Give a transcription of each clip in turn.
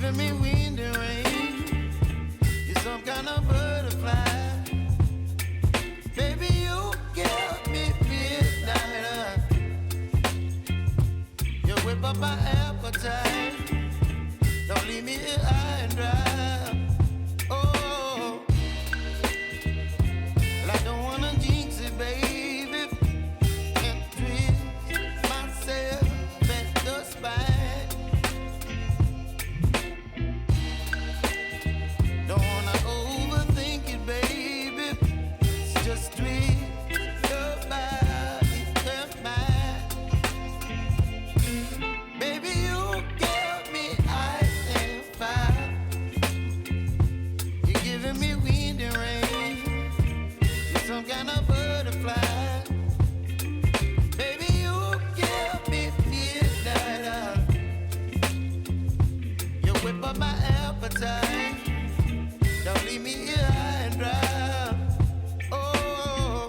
giving me wind and rain. You're some kind of butterfly. Baby, you give me midnight. You whip up my appetite. Don't leave me here high and dry. Oh, well, I don't wanna jinx it, baby, and twist myself at the spine. Don't wanna overthink it, baby. It's just twist your body and mine. Baby, you give me ice and fire. You're giving me wind and rain. You're some kind of butterfly. Baby, you give me midnight. You whip up my appetite. Don't leave me here high and dry. Oh,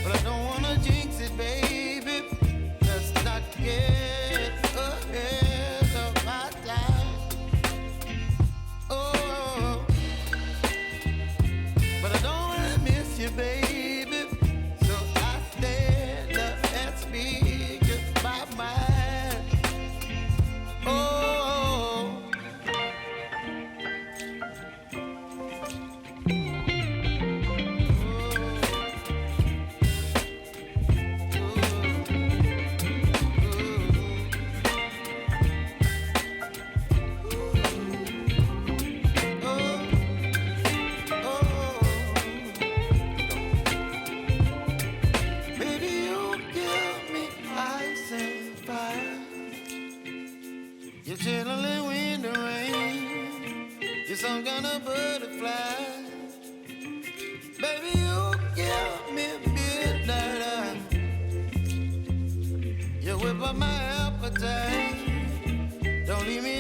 but I don't wanna jinx it, baby. Let's not get ahead of my time. Oh, but I don't wanna miss you, baby. So I stand up and speak my mind. Oh. Baby, you give me ice and fire. You're chilling wind and rain. You're some kind of butterfly. Baby, you give me midnight. You whip up my appetite. Don't leave me